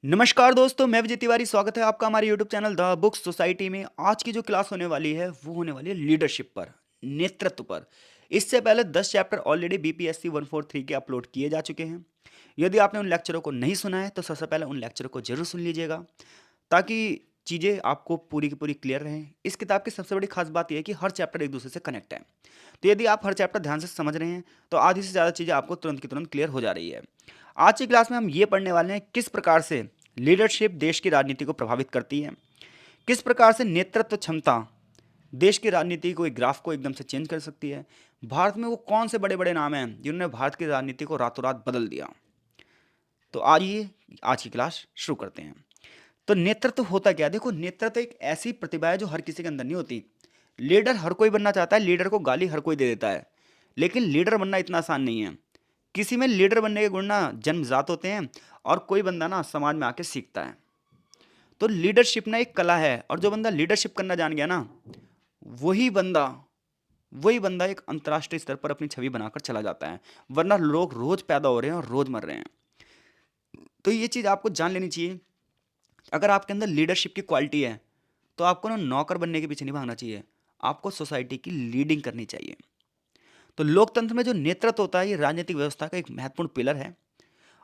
नमस्कार दोस्तों, मैं विजय तिवारी। स्वागत है आपका हमारे YouTube channel the book society में। आज की जो क्लास होने वाली है वो होने वाली है लीडरशिप पर, नेतृत्व पर। इससे पहले 10 चैप्टर ऑलरेडी बीपीएससी 143 के अपलोड किए जा चुके हैं। यदि आपने उन लेक्चरों को नहीं सुना है तो सबसे पहले उन लेक्चरों को जरूर सुन लीजिएगा, ताकि चीज़ें आपको पूरी की पूरी क्लियर रहें। इस किताब की सबसे बड़ी खास बात यह है कि हर चैप्टर एक दूसरे से कनेक्ट है। तो यदि आप हर चैप्टर ध्यान से समझ रहे हैं तो आधी से ज़्यादा चीज़ें आपको तुरंत की तुरंत क्लियर हो जा रही है। आज की क्लास में हम ये पढ़ने वाले हैं किस प्रकार से लीडरशिप देश की राजनीति को प्रभावित करती है, किस प्रकार से नेतृत्व क्षमता देश की राजनीति को, एक ग्राफ को एकदम से चेंज कर सकती है। भारत में वो कौन से बड़े बड़े नाम हैं जिन्होंने भारत की राजनीति को रातों रात बदल दिया। तो आइए आज की क्लास शुरू करते हैं। तो नेतृत्व होता क्या है? देखो, नेतृत्व एक ऐसी प्रतिभा है जो हर किसी के अंदर नहीं होती। लीडर हर कोई बनना चाहता है, लीडर को गाली हर कोई दे देता है, लेकिन लीडर बनना इतना आसान नहीं है। किसी में लीडर बनने के गुण ना जन्मजात होते हैं, और कोई बंदा ना समाज में आके सीखता है। तो लीडरशिप ना एक कला है, और जो बंदा लीडरशिप करना जान गया ना, वही बंदा वही बंदा एक अंतर्राष्ट्रीय स्तर पर अपनी छवि बनाकर चला जाता है। वरना लोग रोज पैदा हो रहे हैं और रोज मर रहे हैं। तो ये चीज आपको जान लेनी चाहिए। अगर आपके अंदर लीडरशिप की क्वालिटी है तो आपको ना नौकर बनने के पीछे नहीं भागना चाहिए, आपको सोसाइटी की लीडिंग करनी चाहिए। तो लोकतंत्र में जो नेतृत्व होता है ये राजनीतिक व्यवस्था का एक महत्वपूर्ण पिलर है,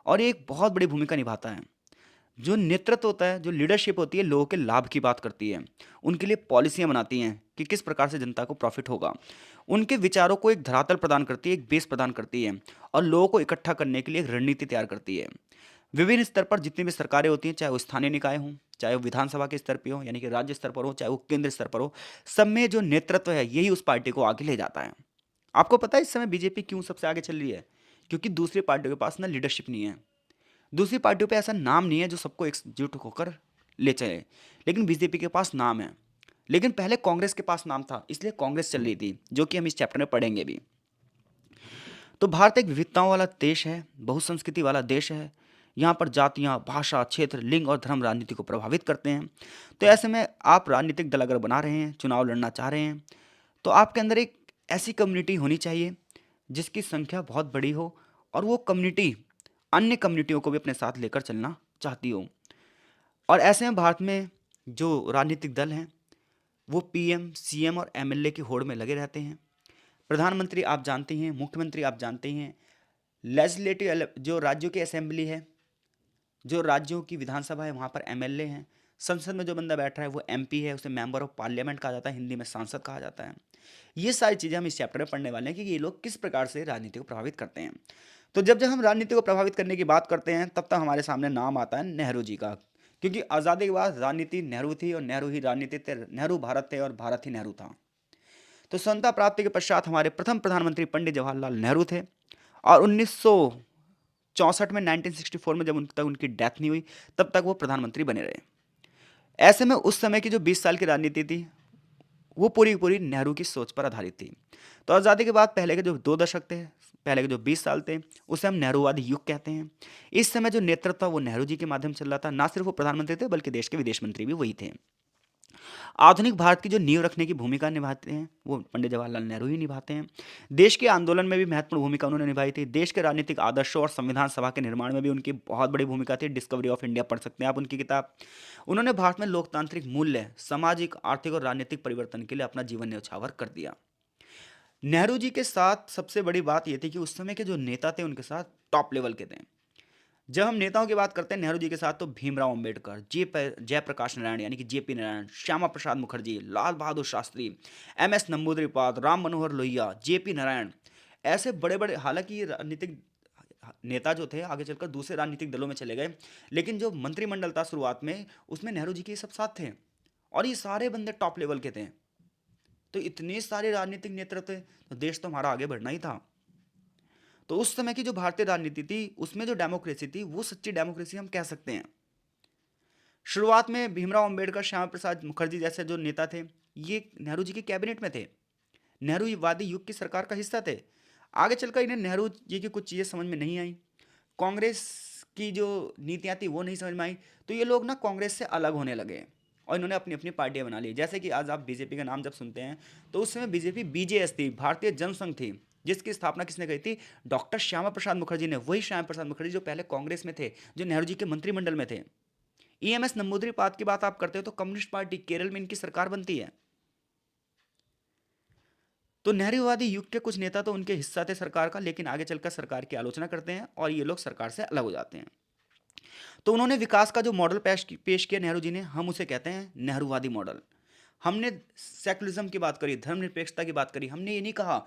और ये एक बहुत बड़ी भूमिका निभाता है। जो नेतृत्व होता है, जो लीडरशिप होती है, लोगों के लाभ की बात करती है, उनके लिए पॉलिसियां बनाती हैं कि किस प्रकार से जनता को प्रॉफिट होगा, उनके विचारों को एक धरातल प्रदान करती है, एक बेस प्रदान करती है, और लोगों को इकट्ठा करने के लिए एक रणनीति तैयार करती है। विभिन्न स्तर पर जितनी भी सरकारें होती हैं, चाहे वो स्थानीय निकाय हों, चाहे वो विधानसभा के स्तर पर हो यानी कि राज्य स्तर पर हो, चाहे वो केंद्र स्तर पर हो, सब में जो नेतृत्व है यही उस पार्टी को आगे ले जाता है। आपको पता है इस समय बीजेपी क्यों सबसे आगे चल रही है? क्योंकि दूसरी पार्टियों के पास ना लीडरशिप नहीं है। दूसरी पार्टियों पे ऐसा नाम नहीं है जो सबको एकजुट होकर ले चले, लेकिन बीजेपी के पास नाम है। लेकिन पहले कांग्रेस के पास नाम था, इसलिए कांग्रेस चल रही थी, जो कि हम इस चैप्टर में पढ़ेंगे भी। तो भारत एक विविधताओं वाला देश है, बहुसंस्कृति वाला देश है। यहाँ पर जातियाँ, भाषा, क्षेत्र, लिंग और धर्म राजनीति को प्रभावित करते हैं। तो ऐसे में आप राजनीतिक दल अगर बना रहे हैं, चुनाव लड़ना चाह रहे हैं, तो आपके अंदर एक ऐसी कम्युनिटी होनी चाहिए जिसकी संख्या बहुत बड़ी हो, और वो कम्युनिटी अन्य कम्युनिटियों को भी अपने साथ लेकर चलना चाहती हो। और ऐसे में भारत में जो राजनीतिक दल हैं वो पीएम, सीएम और एमएलए की होड़ में लगे रहते हैं। प्रधानमंत्री आप जानते हैं, मुख्यमंत्री आप जानते हैं, लेजिस्लेटिव जो राज्यों की असेंबली है, जो राज्यों की विधानसभा है, वहाँ पर एमएलए हैं। संसद में जो बंदा बैठ रहा है वो एमपी है, उसे मेंबर ऑफ पार्लियामेंट कहा जाता है, हिंदी में सांसद कहा जाता है। ये सारी चीज़ें हम इस चैप्टर में पढ़ने वाले हैं कि ये लोग किस प्रकार से राजनीति को प्रभावित करते हैं। तो जब जब हम राजनीति को प्रभावित करने की बात करते हैं तब तक हमारे सामने नाम आता है नेहरू जी का, क्योंकि आज़ादी के बाद राजनीति नेहरू थी, और नेहरू ही राजनीति थे, नेहरू भारत थे और भारत ही नेहरू था। तो स्वतंत्रता प्राप्ति के पश्चात हमारे प्रथम प्रधानमंत्री पंडित जवाहरलाल नेहरू थे, और 1964 में 1964 में जब उन तक उनकी डेथ नहीं हुई तब तक वो प्रधानमंत्री बने रहे। ऐसे में उस समय की जो 20 साल की राजनीति थी वो पूरी की पूरी नेहरू की सोच पर आधारित थी। तो आज़ादी के बाद पहले के जो 2 दशक थे, पहले के जो 20 साल थे, उसे हम नेहरूवादी युग कहते हैं। इस समय जो नेतृत्व था वो नेहरू जी के माध्यम से चल रहा था। ना सिर्फ वो प्रधानमंत्री थे बल्कि देश के विदेश मंत्री भी वही थे। आधुनिक भारत की जो नींव रखने की भूमिका निभाते हैं वो पंडित जवाहरलाल नेहरू ही निभाते हैं। देश के आंदोलन में भी महत्वपूर्ण भूमिका उन्होंने निभाई थी। देश के राजनीतिक आदर्शों और संविधान सभा के निर्माण में भी उनकी बहुत बड़ी भूमिका थी। डिस्कवरी ऑफ इंडिया पढ़ सकते हैं आप उनकी किताब। उन्होंने भारत में लोकतांत्रिक मूल्य, सामाजिक, आर्थिक और राजनीतिक परिवर्तन के लिए अपना जीवन न्यौछावर कर दिया। नेहरू जी के साथ सबसे बड़ी बात यह थी कि उस समय के जो नेता थे उनके साथ टॉप लेवल के थे। जब हम नेताओं की बात करते हैं नेहरू जी के साथ, तो भीमराव अंबेडकर, जयप्रकाश नारायण यानी कि JP Narayan, Shyama Prasad Mukherjee, Lal Bahadur Shastri, MS Namboodiripad, Ram Manohar Lohia, JP Narayan, ऐसे बड़े बड़े, हालांकि ये राजनीतिक नेता जो थे आगे चलकर दूसरे राजनीतिक दलों में चले गए, लेकिन जो मंत्रिमंडल था शुरुआत में उसमें नेहरू जी के सब साथ थे, और ये सारे बंदे टॉप लेवल के थे। तो इतने सारे राजनीतिक नेतृत्व थे तो देश तो हमारा आगे बढ़ना ही था। तो उस समय की जो भारतीय राजनीति थी उसमें जो डेमोक्रेसी थी वो सच्ची डेमोक्रेसी हम कह सकते हैं। शुरुआत में भीमराव अंबेडकर, श्यामा प्रसाद मुखर्जी जैसे जो नेता थे ये नेहरू जी के कैबिनेट में थे, नेहरूवादी युग की सरकार का हिस्सा थे। आगे चलकर इन्हें नेहरू जी की कुछ चीज़ें समझ में नहीं आई, कांग्रेस की जो नीतियाँ थी वो नहीं समझ में आई, तो ये लोग ना कांग्रेस से अलग होने लगे और इन्होंने अपनी अपनी पार्टियां बना ली। जैसे कि आज आप बीजेपी का नाम जब सुनते हैं तो उस समय बीजेपी बीजेएस थी, भारतीय जनसंघ थी, जिसकी स्थापना किसने करी थी? डॉक्टर श्यामा प्रसाद मुखर्जी ने। वही श्यामा प्रसाद मुखर्जी जो पहले कांग्रेस में थे, जो नेहरू जी के मंत्रिमंडल में थे। ईएमएस नंबूदिरीपाद की बात आप करते हो तो कम्युनिस्ट पार्टी केरल में इनकी सरकार बनती है। तो नेहरूवादी युग के कुछ नेता तो उनके हिस्सा थे सरकार का, लेकिन आगे चलकर सरकार की आलोचना करते हैं और ये लोग सरकार से अलग हो जाते हैं। तो उन्होंने विकास का जो मॉडल पेश किया नेहरू जी ने, हम उसे कहते हैं नेहरूवादी मॉडल। हमने सेकुलरिज्म की बात करी, धर्मनिरपेक्षता की बात करी, हमने ये नहीं कहा,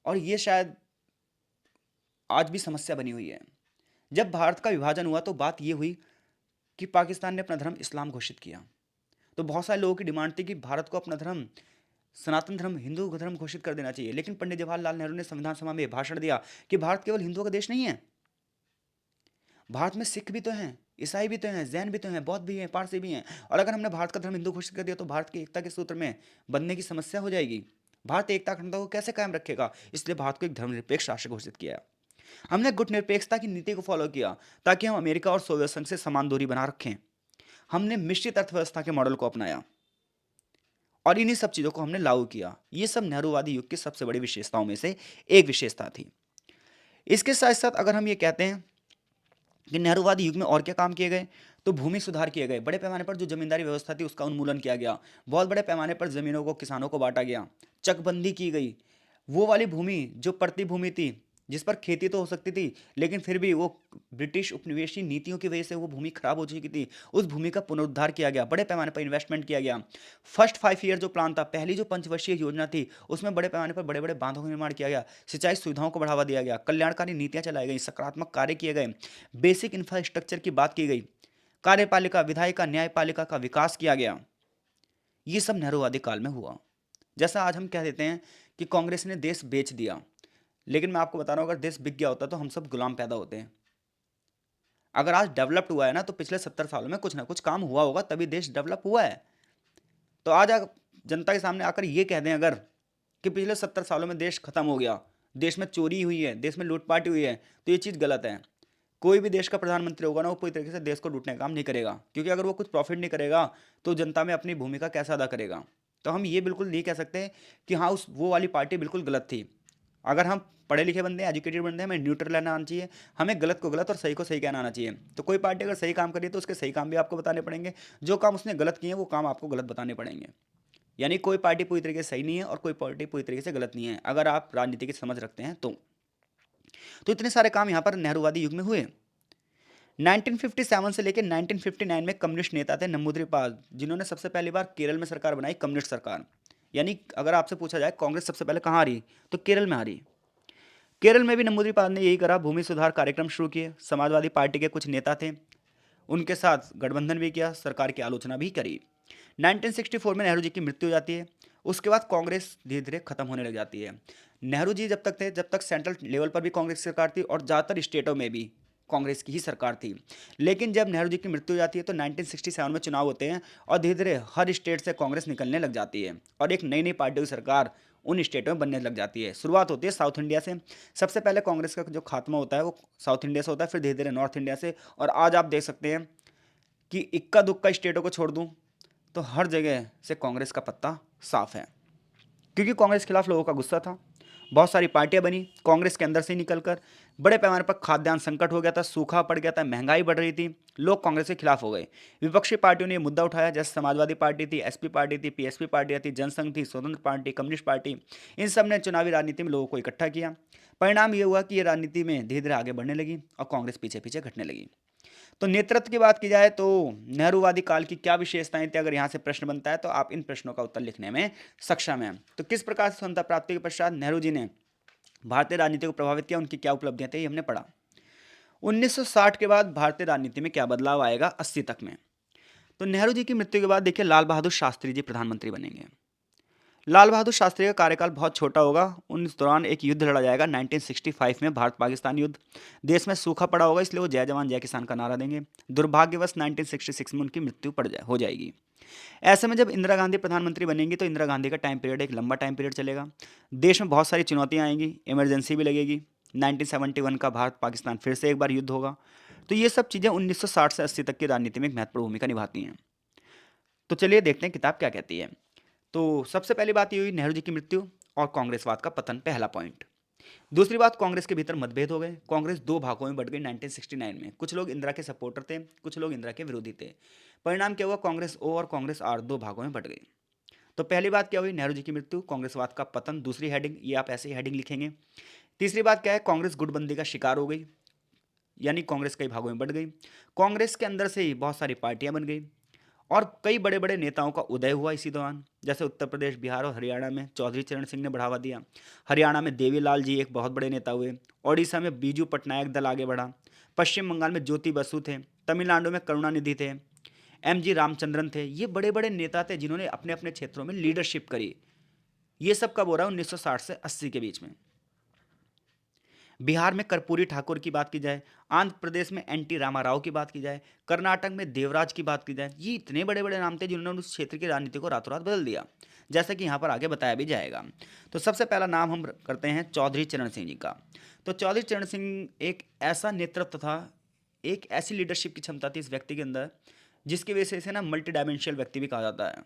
और ये शायद आज भी समस्या बनी हुई है। जब भारत का विभाजन हुआ तो बात ये हुई कि पाकिस्तान ने अपना धर्म इस्लाम घोषित किया। तो बहुत सारे लोगों की डिमांड थी कि भारत को अपना धर्म, सनातन धर्म, हिंदू धर्म घोषित कर देना चाहिए। लेकिन पंडित जवाहरलाल नेहरू ने संविधान सभा में भाषण दिया कि भारत केवल हिंदुओं का देश नहीं है, भारत में सिख भी तो हैं, ईसाई भी तो हैं, जैन भी तो हैं, बौद्ध भी हैं, पारसी भी हैं। और अगर हमने भारत का धर्म हिंदू घोषित कर दिया तो भारत की एकता के सूत्र में बंधने की समस्या हो जाएगी। भारत एकता अखंडता को कैसे कायम रखेगा? इसलिए भारत को एक धर्मनिरपेक्ष राष्ट्र घोषित किया। हमने गुटनिरपेक्षता की नीति को फॉलो किया ताकि हम अमेरिका और सोवियत संघ से समान दूरी बना रखें। हमने मिश्रित अर्थव्यवस्था के मॉडल को अपनाया और इन्हीं सब चीजों को हमने लागू किया। ये सब नेहरूवादी युग की सबसे बड़ी विशेषताओं में से एक विशेषता थी। इसके साथ साथ अगर हम ये कहते हैं कि नेहरूवादी युग में और क्या काम किए गए, तो भूमि सुधार किए गए। बड़े पैमाने पर जो जमींदारी व्यवस्था थी उसका उन्मूलन किया गया। बहुत बड़े पैमाने पर जमीनों को किसानों को बांटा गया। चकबंदी की गई। वो वाली भूमि जो पड़ती भूमि थी जिस पर खेती तो हो सकती थी, लेकिन फिर भी वो ब्रिटिश उपनिवेशी नीतियों की वजह से वो भूमि खराब हो चुकी थी, उस भूमि का पुनरुद्धार किया गया। बड़े पैमाने पर इन्वेस्टमेंट किया गया। फर्स्ट 5 ईयर जो प्लान था, पहली जो पंचवर्षीय योजना थी, उसमें बड़े पैमाने पर बड़े बड़े बांधों का निर्माण किया गया। सिंचाई सुविधाओं को बढ़ावा दिया गया। कल्याणकारी नीतियां चलाई गई। सकारात्मक कार्य किए गए। बेसिक इंफ्रास्ट्रक्चर की बात की गई। कार्यपालिका, विधायिका, न्यायपालिका का विकास किया गया। ये सब नेहरूवादी काल में हुआ। जैसा आज हम कह देते हैं कि कांग्रेस ने देश बेच दिया, लेकिन मैं आपको बता रहा हूं अगर देश बिक गया होता तो हम सब गुलाम पैदा होते हैं। अगर आज डेवलप्ड हुआ है ना, तो पिछले 70 सालों में कुछ ना कुछ काम हुआ होगा, तभी देश डेवलप हुआ है। तो आज जनता के सामने आकर ये कह दें अगर कि पिछले 70 सालों में देश खत्म हो गया, देश में चोरी हुई है, देश में लूटपाट हुई है, तो ये चीज़ गलत है। कोई भी देश का प्रधानमंत्री होगा ना, वो पूरी तरीके से देश को लूटने का काम नहीं करेगा, क्योंकि अगर वो कुछ प्रॉफिट नहीं करेगा तो जनता में अपनी भूमिका कैसे अदा करेगा। तो हम ये बिल्कुल नहीं कह सकते कि हाँ उस वो वाली पार्टी बिल्कुल गलत थी। अगर हम पढ़े लिखे बंदे हैं, एजुकेटेड बंदे हैं, हमें न्यूट्रल रहना आना चाहिए। हमें गलत को गलत और सही को सही कहना आना चाहिए। तो कोई पार्टी अगर सही काम कर रही है तो उसके सही काम भी आपको बताने पड़ेंगे, जो काम उसने गलत किए हैं वो काम आपको गलत बताने पड़ेंगे। यानी कोई पार्टी पूरी तरीके से सही नहीं है और कोई पार्टी पूरी तरीके से गलत नहीं है, अगर आप राजनीति की समझ रखते हैं तो इतने सारे काम यहाँ पर नेहरूवादी युग में हुए। 1957 से लेकर 1959 में कम्युनिस्ट नेता थे नंबूदिरीपाद, जिन्होंने सबसे पहली बार केरल में सरकार बनाई, कम्युनिस्ट सरकार। यानी अगर आपसे पूछा जाए कांग्रेस सबसे पहले कहाँ आ रही, तो केरल में आ रही। केरल में भी नंबूदिरीपाद ने यही करा, भूमि सुधार कार्यक्रम शुरू किए। समाजवादी पार्टी के कुछ नेता थे, उनके साथ गठबंधन भी किया, सरकार की आलोचना भी करी। 1964 में नेहरू जी की मृत्यु हो जाती है। उसके बाद कांग्रेस धीरे धीरे खत्म होने लग जाती है। नेहरू जी जब तक थे, जब तक सेंट्रल लेवल पर भी कांग्रेस की सरकार थी और ज़्यादातर स्टेटों में भी कांग्रेस की ही सरकार थी। लेकिन जब नेहरू जी की मृत्यु हो जाती है तो 1967 में चुनाव होते हैं और धीरे धीरे हर स्टेट से कांग्रेस निकलने लग जाती है और एक नई नई पार्टियों की सरकार उन स्टेटों में बनने लग जाती है। शुरुआत होती है साउथ इंडिया से। सबसे पहले कांग्रेस का जो खात्मा होता है वो साउथ इंडिया से होता है, फिर धीरे धीरे नॉर्थ इंडिया से। और आज आप देख सकते हैं कि इक्का दुक्का स्टेटों को छोड़ दूं तो हर जगह से कांग्रेस का पत्ता साफ है, क्योंकि कांग्रेस के खिलाफ लोगों का गुस्सा था। बहुत सारी पार्टियां बनी कांग्रेस के अंदर से ही निकलकर। बड़े पैमाने पर खाद्यान्न संकट हो गया था, सूखा पड़ गया था, महंगाई बढ़ रही थी, लोग कांग्रेस के खिलाफ हो गए। विपक्षी पार्टियों ने यह मुद्दा उठाया, जैसे समाजवादी पार्टी थी, एसपी पार्टी थी, पीएसपी पार्टी थी, जनसंघ थी, स्वतंत्र पार्टी, कम्युनिस्ट पार्टी। इन सब ने चुनावी राजनीति में लोगों को इकट्ठा किया। परिणाम यह हुआ कि ये राजनीति में धीरे धीरे आगे बढ़ने लगी और कांग्रेस पीछे पीछे घटने लगी। तो नेतृत्व की बात की जाए तो नेहरूवादी काल की क्या विशेषताएं थी, अगर यहाँ से प्रश्न बनता है तो आप इन प्रश्नों का उत्तर लिखने में सक्षम हैं। तो किस प्रकार से स्वतंत्रता प्राप्ति के पश्चात नेहरू जी ने भारतीय राजनीति को प्रभावित किया, उनकी क्या उपलब्धियां थी, ये हमने पढ़ा। 1960 के बाद भारतीय राजनीति में क्या बदलाव आएगा 80 तक में। तो नेहरू जी की मृत्यु के बाद देखिए लाल बहादुर शास्त्री जी प्रधानमंत्री बनेंगे। लाल बहादुर शास्त्री का कार्यकाल बहुत छोटा होगा। उस दौरान एक युद्ध लड़ा जाएगा 1965 में, भारत पाकिस्तान युद्ध। देश में सूखा पड़ा होगा, इसलिए वो जय जवान जय किसान का नारा देंगे। दुर्भाग्यवश 1966 में उनकी मृत्यु हो जाएगी। ऐसे में जब इंदिरा गांधी प्रधानमंत्री बनेंगी तो इंदिरा गांधी का टाइम पीरियड एक लंबा टाइम पीरियड चलेगा। देश में बहुत सारी चुनौतियाँ आएंगी, इमरजेंसी भी लगेगी। 1971 का भारत पाकिस्तान फिर से एक बार युद्ध होगा। तो ये सब चीज़ें 1960 से 80 तक की राजनीति में एक महत्वपूर्ण भूमिका निभाती हैं। तो चलिए देखते हैं किताब क्या कहती है। तो सबसे पहली बात ये हुई नेहरू जी की मृत्यु और कांग्रेसवाद का पतन, पहला पॉइंट। दूसरी बात, कांग्रेस के भीतर मतभेद हो गए। कांग्रेस दो भागों में बढ़ गई 1969 में। कुछ लोग इंदिरा के सपोर्टर थे, कुछ लोग इंदिरा के विरोधी थे। परिणाम क्या हुआ, कांग्रेस ओ और कांग्रेस आर दो भागों में बढ़ गई। तो पहली बात क्या हुई, नेहरू जी की मृत्यु, कांग्रेसवाद का पतन। दूसरी हेडिंग, ये आप ऐसे ही हेडिंग लिखेंगे। तीसरी बात क्या है, कांग्रेस गुटबंदी का शिकार हो गई, यानी कांग्रेस कई भागों में बढ़ गई। कांग्रेस के अंदर से ही बहुत सारी पार्टियां बन गई और कई बड़े बड़े नेताओं का उदय हुआ इसी दौरान। जैसे उत्तर प्रदेश, बिहार और हरियाणा में चौधरी चरण सिंह ने बढ़ावा दिया। हरियाणा में देवीलाल जी एक बहुत बड़े नेता हुए। ओडिशा में बीजू पटनायक दल आगे बढ़ा। पश्चिम बंगाल में ज्योति बसु थे। तमिलनाडु में करुणानिधि थे। एम जी रामचंद्रन थे। ये बड़े बड़े नेता थे जिन्होंने अपने अपने क्षेत्रों में लीडरशिप करी। ये सब कब हो रहा है, 1960 से 80 के बीच में। बिहार में कर्पूरी ठाकुर की बात की जाए, आंध्र प्रदेश में एन टी रामाराव की बात की जाए, कर्नाटक में देवराज की बात की जाए, ये इतने बड़े बड़े नाम थे जिन्होंने उस क्षेत्र की राजनीति को रातों रात बदल दिया, जैसा कि यहाँ पर आगे बताया भी जाएगा। तो सबसे पहला नाम हम करते हैं चौधरी चरण सिंह जी का। तो चौधरी चरण सिंह एक ऐसा नेतृत्व था, एक ऐसी लीडरशिप की क्षमता थी इस व्यक्ति के अंदर, जिसकी वजह से इसे ना मल्टी डायमेंशनल व्यक्ति भी कहा जाता है।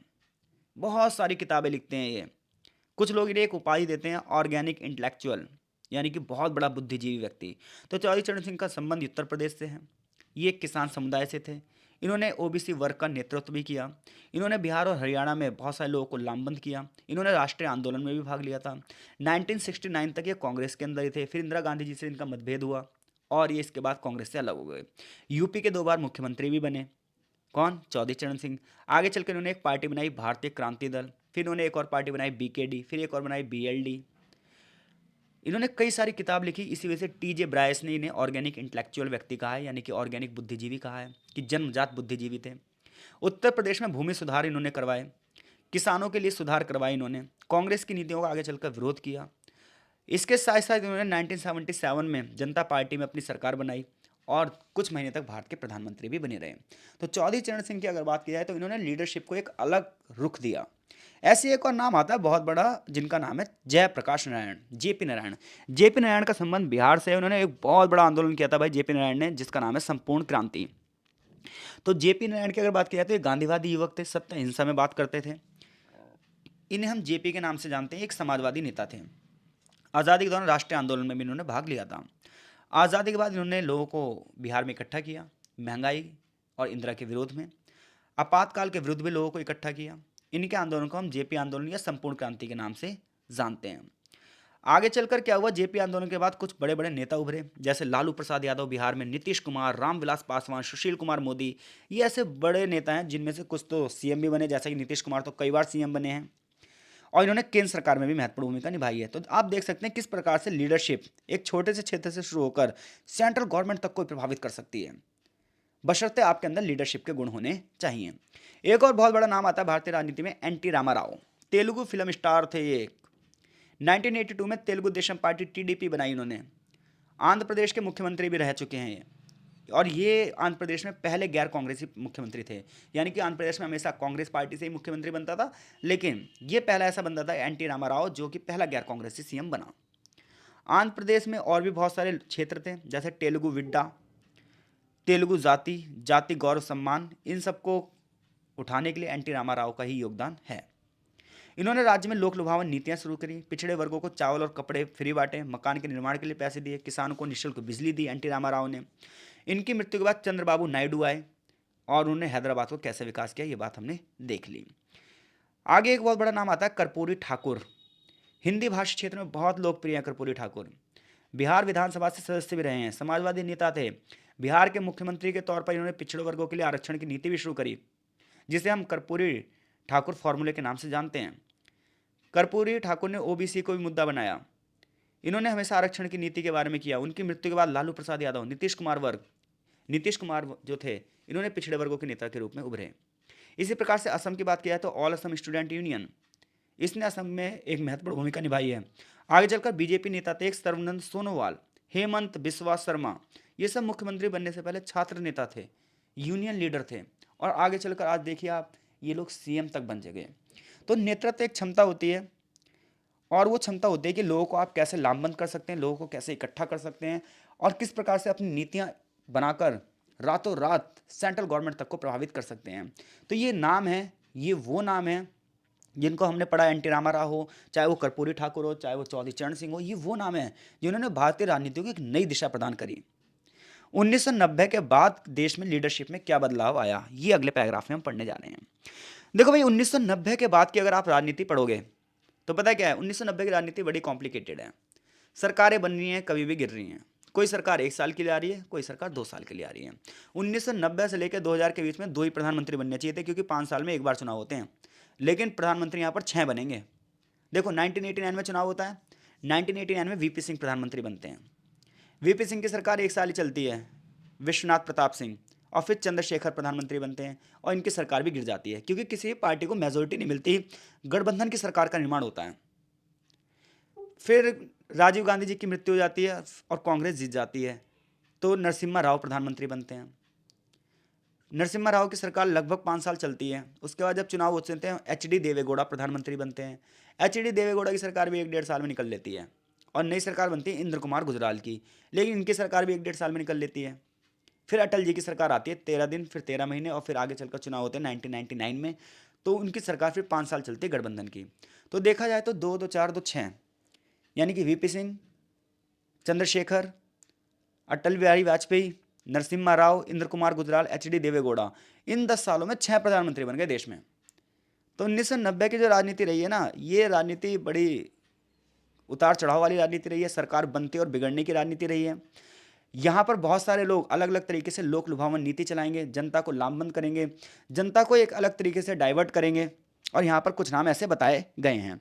बहुत सारी किताबें लिखते हैं ये। कुछ लोग इन्हें एक उपाधि देते हैं ऑर्गेनिक इंटेलेक्चुअल, यानी कि बहुत बड़ा बुद्धिजीवी व्यक्ति। तो चौधरी चरण सिंह का संबंध उत्तर प्रदेश से है। ये एक किसान समुदाय से थे। इन्होंने ओबीसी वर्ग का नेतृत्व भी किया। इन्होंने बिहार और हरियाणा में बहुत सारे लोगों को लामबंद किया। इन्होंने राष्ट्रीय आंदोलन में भी भाग लिया था। 1969 तक ये कांग्रेस के अंदर ही थे। फिर इंदिरा गांधी जी से इनका मतभेद हुआ और ये इसके बाद कांग्रेस से अलग हो गए। यूपी के दो बार मुख्यमंत्री भी बने। कौन, चौधरी चरण सिंह। आगे चलकर इन्होंने एक पार्टी बनाई भारतीय क्रांति दल, फिर इन्होंने एक और पार्टी बनाई बीकेडी, फिर एक और बनाई बीएलडी। इन्होंने कई सारी किताब लिखी। इसी वजह से टीजे ब्रायस ने इन्हें ऑर्गेनिक इंटेलेक्चुअल व्यक्ति कहा है, यानी कि ऑर्गेनिक बुद्धिजीवी कहा है, कि जन्मजात बुद्धिजीवी थे। उत्तर प्रदेश में भूमि सुधार इन्होंने करवाए, किसानों के लिए सुधार करवाए इन्होंने, कांग्रेस की नीतियों का आगे चलकर विरोध किया। इसके साथ साथ इन्होंने 1977 में जनता पार्टी में अपनी सरकार बनाई और कुछ महीने तक भारत के प्रधानमंत्री भी बने रहे। तो चौधरी चरण सिंह की अगर बात की जाए तो इन्होंने लीडरशिप को एक अलग रुख दिया। ऐसे एक और नाम आता है बहुत बड़ा, जिनका नाम है जयप्रकाश नारायण, जेपी नारायण। जेपी नारायण का संबंध बिहार से है। उन्होंने एक बहुत बड़ा आंदोलन किया था भाई जेपी नारायण ने, जिसका नाम है संपूर्ण क्रांति। तो जेपी नारायण की अगर बात की जाए तो ये गांधीवादी युवक थे, सत्य अहिंसा में बात करते थे। इन्हें हम जेपी के नाम से जानते हैं। एक समाजवादी नेता थे। आज़ादी के दौरान राष्ट्रीय आंदोलन में भी इन्होंने भाग लिया था। आज़ादी के बाद इन्होंने लोगों को बिहार में इकट्ठा किया, महंगाई और इंदिरा के विरोध में। आपातकाल के विरुद्ध भी लोगों को इकट्ठा किया। इनके आंदोलन को हम जेपी आंदोलन या संपूर्ण क्रांति के नाम से जानते हैं। आगे चलकर क्या हुआ, जेपी आंदोलन के बाद कुछ बड़े बड़े नेता उभरे, जैसे लालू प्रसाद यादव बिहार में, नीतीश कुमार, रामविलास पासवान, सुशील कुमार मोदी। ये ऐसे बड़े नेता हैं जिनमें से कुछ तो सीएम भी बने, जैसे कि नीतीश कुमार तो कई बार सीएम बने हैं और इन्होंने केंद्र सरकार में भी महत्वपूर्ण भूमिका निभाई है। तो आप देख सकते हैं किस प्रकार से लीडरशिप एक छोटे से क्षेत्र से शुरू होकर सेंट्रल गवर्नमेंट तक को प्रभावित कर सकती है, बशर्ते आपके अंदर लीडरशिप के गुण होने चाहिए। एक और बहुत बड़ा नाम आता है भारतीय राजनीति में, N T Ramarao. Telugu film star थे ये। 1982 में तेलुगु देशम पार्टी टीडीपी बनाई इन्होंने। आंध्र प्रदेश के मुख्यमंत्री भी रह चुके हैं ये। और ये आंध्र प्रदेश में पहले गैर कांग्रेसी मुख्यमंत्री थे, यानी कि आंध्र प्रदेश में हमेशा कांग्रेस पार्टी से ही मुख्यमंत्री बनता था, लेकिन ये पहला ऐसा बंदा था एन टी रामाराव जो कि पहला गैर कांग्रेसी सीएम बना। आंध्र प्रदेश में और भी बहुत सारे क्षेत्र थे, जैसे तेलुगु विड्डा, तेलुगु जाति, जाति गौरव सम्मान, इन सबको उठाने के लिए एन टी रामाराव का ही योगदान है। इन्होंने राज्य में लोक लुभावन नीतियां शुरू करी, पिछड़े वर्गों को चावल और कपड़े फ्री बांटे, मकान के निर्माण के लिए पैसे दिए, किसानों को निःशुल्क बिजली दी एन टी रामाराव ने। इनकी मृत्यु के बाद चंद्रबाबू नायडू आए और उन्होंने हैदराबाद को कैसे विकास किया ये बात हमने देख ली। आगे एक बहुत बड़ा नाम आता है कर्पूरी ठाकुर। हिंदी भाषी क्षेत्र में बहुत लोकप्रिय हैं कर्पूरी ठाकुर। बिहार विधानसभा से सदस्य भी रहे हैं, समाजवादी नेता थे। बिहार के मुख्यमंत्री के तौर पर इन्होंने पिछड़े वर्गों के लिए आरक्षण की नीति भी शुरू करी, जिसे हम कर्पूरी ठाकुर फॉर्मूले के नाम से जानते हैं। कर्पूरी ठाकुर ने ओबीसी को भी मुद्दा बनाया। इन्होंने हमेशा आरक्षण की नीति के बारे में किया। उनकी मृत्यु के बाद लालू प्रसाद यादव, नीतीश कुमार जो थे, इन्होंने पिछड़े वर्गों के नेता के रूप में उभरे। इसी प्रकार से असम की बात की जाए तो ऑल असम स्टूडेंट यूनियन, इसने असम में एक महत्वपूर्ण भूमिका निभाई है। आगे चलकर बीजेपी नेता थे सर्बानंद सोनोवाल, हेमंत बिस्वा शर्मा। ये सब मुख्यमंत्री बनने से पहले छात्र नेता थे, यूनियन लीडर थे, और आगे चलकर आज देखिए आप, ये लोग सीएम तक बन गए। तो नेतृत्व एक क्षमता होती है, और वो क्षमता होती है कि लोगों को आप कैसे लामबंद कर सकते हैं, लोगों को कैसे इकट्ठा कर सकते हैं, और किस प्रकार से अपनी नीतियां बनाकर रातों रात सेंट्रल गवर्नमेंट तक को प्रभावित कर सकते हैं। तो ये नाम है, ये वो नाम है जिनको हमने पढ़ा, एन टी रामाराव हो, चाहे वो कर्पूरी ठाकुर हो, चाहे वो चौधरी चरण सिंह हो, ये वो नाम हैं जिन्होंने भारतीय राजनीति को एक नई दिशा प्रदान करी। 1990 के बाद देश में लीडरशिप में क्या बदलाव आया, ये अगले पैराग्राफ में हम पढ़ने जा रहे हैं। देखो भाई, 1990 के बाद की अगर आप राजनीति पढ़ोगे तो पता है क्या है, 1990 की राजनीति बड़ी कॉम्प्लिकेटेड है। सरकारें बन रही हैं, कभी भी गिर रही हैं। कोई सरकार 1 साल के लिए आ रही है, कोई सरकार 2 साल के लिए आ रही है। 1990 से लेकर 2000 के बीच में 2 ही प्रधानमंत्री बनने चाहिए थे, क्योंकि 5 साल में एक बार चुनाव होते हैं। लेकिन प्रधानमंत्री यहाँ पर 6 बनेंगे। देखो 1989 में चुनाव होता है, 1989 में वीपी सिंह प्रधानमंत्री बनते हैं। वीपी सिंह की सरकार 1 साल ही चलती है, विश्वनाथ प्रताप सिंह, और फिर चंद्रशेखर प्रधानमंत्री बनते हैं, और इनकी सरकार भी गिर जाती है, क्योंकि किसी पार्टी को मेजोरिटी नहीं मिलती, गठबंधन की सरकार का निर्माण होता है। फिर राजीव गांधी जी की मृत्यु हो जाती है और कांग्रेस जीत जाती है, तो नरसिम्हा राव प्रधानमंत्री बनते हैं। नरसिम्हा राव की सरकार लगभग 5 साल चलती है। उसके बाद जब चुनाव होते हैं, एच डी देवेगौड़ा प्रधानमंत्री बनते हैं। एच डी देवेगौड़ा की सरकार भी 1 डेढ़ साल में निकल लेती है, और नई सरकार बनती है इंद्र कुमार गुजराल की, लेकिन इनकी सरकार भी 1 डेढ़ साल में निकल लेती है। फिर अटल जी की सरकार आती है, 13 दिन, फिर 13 महीने, और फिर आगे चलकर चुनाव होते हैं 1999 में, तो उनकी सरकार फिर 5 साल चलती है गठबंधन की। तो देखा जाए तो 2 2 4 2 6, यानी कि VP Singh, Chandrashekhar, Atal Bihari Vajpayee, Narasimha Rao, Indra Kumar Gujral, H D Deve Gowda, इन 10 सालों में 6 प्रधानमंत्री बन गए देश में। तो 1990 की जो राजनीति रही है ना, ये राजनीति बड़ी उतार चढ़ाव वाली राजनीति रही है। सरकार बनती और बिगड़ने की राजनीति रही है। यहाँ पर बहुत सारे लोग अलग अलग तरीके से लोक लुभावन नीति चलाएंगे, जनता को लामबंद करेंगे, जनता को एक अलग तरीके से डाइवर्ट करेंगे, और यहाँ पर कुछ नाम ऐसे बताए गए हैं।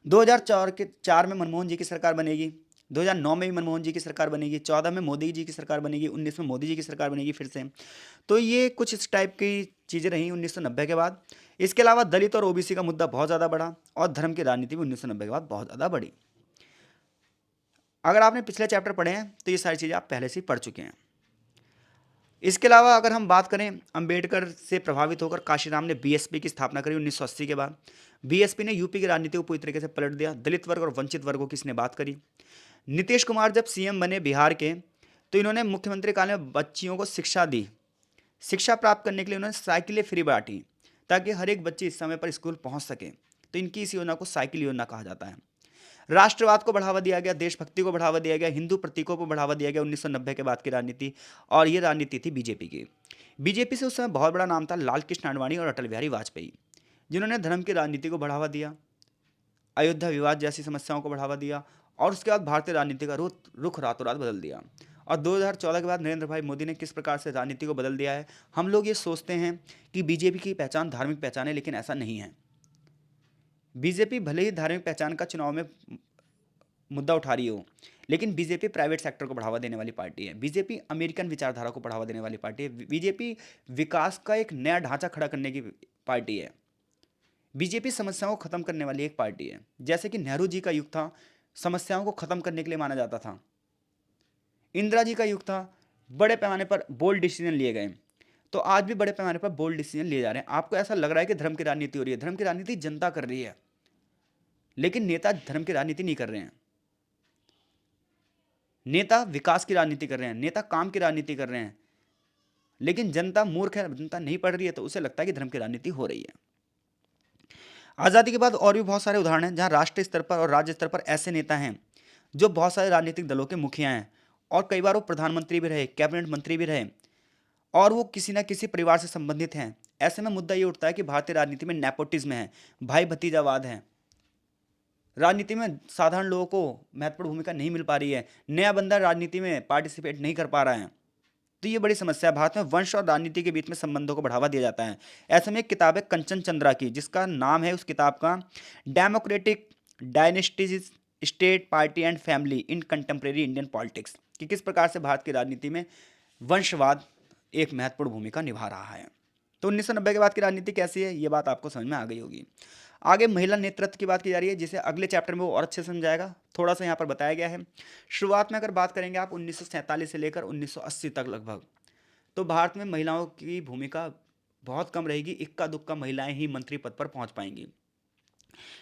2004 में मनमोहन जी की सरकार बनेगी, 2009 में भी मनमोहन जी की सरकार बनेगी, 14 में मोदी जी की सरकार बनेगी, 19 में मोदी जी की सरकार बनेगी फिर से। तो ये कुछ इस टाइप की चीज़ें रही 1990 के बाद। इसके अलावा दलित और ओबीसी का मुद्दा बहुत ज़्यादा बढ़ा, और धर्म की राजनीति भी 1990 के बाद बहुत ज़्यादा बढ़ी। अगर आपने पिछले चैप्टर पढ़े हैं तो ये सारी चीज़ें आप पहले से ही पढ़ चुके हैं। इसके अलावा अगर हम बात करें, अंबेडकर से प्रभावित होकर काशीराम ने बीएसपी की स्थापना करी 1980 के बाद। बीएसपी ने यूपी की राजनीति को पूरी तरीके से पलट दिया। दलित वर्ग और वंचित वर्गों की इसने बात करी। नीतीश कुमार जब सीएम बने बिहार के, तो इन्होंने मुख्यमंत्री काल में बच्चियों को शिक्षा दी। शिक्षा प्राप्त करने के लिए उन्होंने साइकिलें फ्री बांटी, ताकि हर एक बच्चे इस समय पर स्कूल पहुंच सके। तो इनकी इस योजना को साइकिल योजना कहा जाता है। राष्ट्रवाद को बढ़ावा दिया गया, देशभक्ति को बढ़ावा दिया गया, हिंदू प्रतीकों को बढ़ावा दिया गया 1990 के बाद की राजनीति, और ये राजनीति थी बीजेपी की। बीजेपी से उस समय बहुत बड़ा नाम था लाल कृष्ण आडवाणी और अटल बिहारी वाजपेयी, जिन्होंने धर्म की राजनीति को बढ़ावा दिया, अयोध्या विवाद जैसी समस्याओं को बढ़ावा दिया, और उसके बाद भारतीय राजनीति का रुख रातों रात बदल दिया। और 2014 के बाद नरेंद्र भाई मोदी ने किस प्रकार से राजनीति को बदल दिया है। हम लोग ये सोचते हैं कि बीजेपी की पहचान धार्मिक पहचान है, लेकिन ऐसा नहीं है। बीजेपी भले ही धार्मिक पहचान का चुनाव में मुद्दा उठा रही हो, लेकिन बीजेपी प्राइवेट सेक्टर को बढ़ावा देने वाली पार्टी है। बीजेपी अमेरिकन विचारधारा को बढ़ावा देने वाली पार्टी है। बीजेपी विकास का एक नया ढांचा खड़ा करने की पार्टी है। बीजेपी समस्याओं को खत्म करने वाली एक पार्टी है। जैसे कि नेहरू जी का युग था, समस्याओं को खत्म करने के लिए माना जाता था। इंदिरा जी का युग था, बड़े पैमाने पर बोल्ड डिसीजन लिए गए। तो आज भी बड़े पैमाने पर बोल्ड डिसीजन लिए जा रहे हैं। आपको ऐसा लग रहा है कि धर्म की राजनीति हो रही है, धर्म की राजनीति जनता कर रही है, लेकिन नेता धर्म की राजनीति नहीं कर रहे हैं। नेता विकास की राजनीति कर रहे हैं, नेता काम की राजनीति कर रहे हैं, लेकिन जनता मूर्ख है, जनता नहीं पढ़ रही है, तो उसे लगता है कि धर्म की राजनीति हो रही है। आज़ादी के बाद और भी बहुत सारे उदाहरण हैं, जहां राष्ट्रीय स्तर पर और राज्य स्तर पर ऐसे नेता हैं जो बहुत सारे राजनीतिक दलों के मुखिया हैं, और कई बार वो प्रधानमंत्री भी रहे, कैबिनेट मंत्री भी रहे, और वो किसी ना किसी परिवार से संबंधित हैं। ऐसे में मुद्दा ये उठता है कि भारतीय राजनीति में नेपोटिज्म है, भाई भतीजावाद है। राजनीति में साधारण लोगों को महत्वपूर्ण भूमिका नहीं मिल पा रही है, नया बंदा राजनीति में पार्टिसिपेट नहीं कर पा रहा है। तो ये बड़ी समस्या है। भारत में वंश और राजनीति के बीच में संबंधों को बढ़ावा दिया जाता है। ऐसे में एक किताब है कंचन चंद्रा की, जिसका नाम है उस किताब का democratic dynasties, state, party and family in contemporary Indian politics, कि किस प्रकार से भारत की राजनीति में वंशवाद एक महत्वपूर्ण भूमिका निभा रहा है। तो 1990 के बाद की राजनीति कैसी है, ये बात आपको समझ में आ गई होगी। आगे महिला नेतृत्व की बात की जा रही है, जिसे अगले चैप्टर में वो और अच्छे से समझाएगा। थोड़ा सा यहाँ पर बताया गया है। शुरुआत में अगर बात करेंगे आप 1947 से लेकर 1980 तक लगभग, तो भारत में महिलाओं की भूमिका बहुत कम रहेगी। इक्का दुक्का महिलाएं ही मंत्री पद पर पहुंच पाएंगी।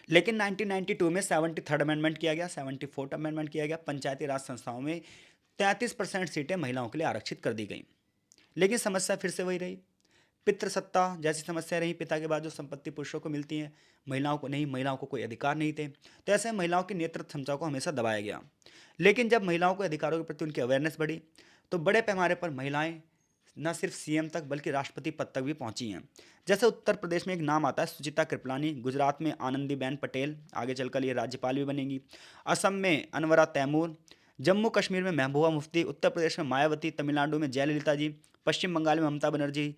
लेकिन 1992 में 73rd अमेंडमेंट किया गया, 74th अमेंडमेंट किया गया। पंचायती राज संस्थाओं में 33% सीटें महिलाओं के लिए आरक्षित कर दी गई। लेकिन समस्या फिर से वही रही, पितृसत्ता जैसी समस्या रही, पिता के बाद जो संपत्ति पुरुषों को मिलती है महिलाओं को नहीं, महिलाओं को कोई अधिकार नहीं थे, तो ऐसे में महिलाओं की नेतृत्व क्षमता को हमेशा दबाया गया। लेकिन जब महिलाओं के अधिकारों के प्रति उनकी अवेयरनेस बढ़ी तो बड़े पैमाने पर महिलाएं न सिर्फ सीएम तक बल्कि राष्ट्रपति पद तक भी पहुंची हैं। जैसे उत्तर प्रदेश में एक नाम आता है सुचिता कृपलानी, गुजरात में आनंदीबेन पटेल, आगे चलकर ये राज्यपाल भी बनेंगी, असम में अनवरा तैमूर, जम्मू कश्मीर में महबूबा मुफ्ती, उत्तर प्रदेश में मायावती, तमिलनाडु में जयललिता जी, पश्चिम बंगाल में ममता बनर्जी,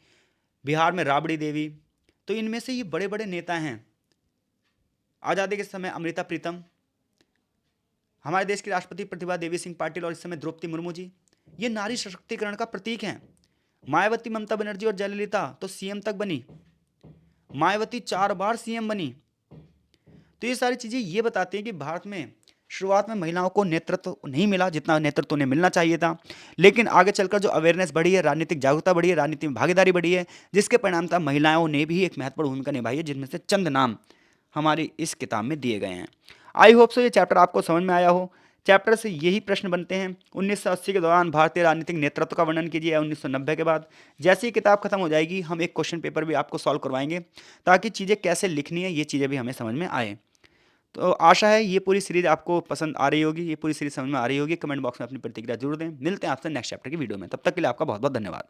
बिहार में राबड़ी देवी। तो इनमें से ये बड़े बड़े नेता हैं। आज़ादी के समय अमृता प्रीतम, हमारे देश की राष्ट्रपति प्रतिभा देवी सिंह पाटिल और इस समय द्रौपदी मुर्मू जी, ये नारी सशक्तिकरण का प्रतीक हैं। मायावती, ममता बनर्जी और जयललिता तो सीएम तक बनी, मायावती 4 बार सीएम बनी। तो ये सारी चीज़ें ये बताती हैं कि भारत में शुरुआत में महिलाओं को नेतृत्व नहीं मिला जितना नेतृत्व उन्हें मिलना चाहिए था, लेकिन आगे चलकर जो अवेयरनेस बढ़ी है, राजनीतिक जागरूकता बढ़ी है, राजनीति में भागीदारी बढ़ी है, जिसके परिणामतः महिलाओं ने भी एक महत्वपूर्ण भूमिका निभाई है, जिनमें से चंद नाम हमारी इस किताब में दिए गए हैं। आई होप सो ये चैप्टर आपको समझ में आया हो। चैप्टर से यही प्रश्न बनते हैं, 1980 के दौरान भारतीय राजनीतिक नेतृत्व का वर्णन कीजिए, 1990 के बाद। जैसे ही किताब खत्म हो जाएगी हम एक क्वेश्चन पेपर भी आपको सॉल्व करवाएंगे ताकि चीज़ें कैसे लिखनी है ये चीज़ें भी हमें समझ में आए। तो आशा है ये पूरी सीरीज आपको पसंद आ रही होगी, ये पूरी सीरीज समझ में आ रही होगी। कमेंट बॉक्स में अपनी प्रतिक्रिया जरूर दें। मिलते हैं आपसे नेक्स्ट चैप्टर की वीडियो में, तब तक के लिए आपका बहुत बहुत धन्यवाद।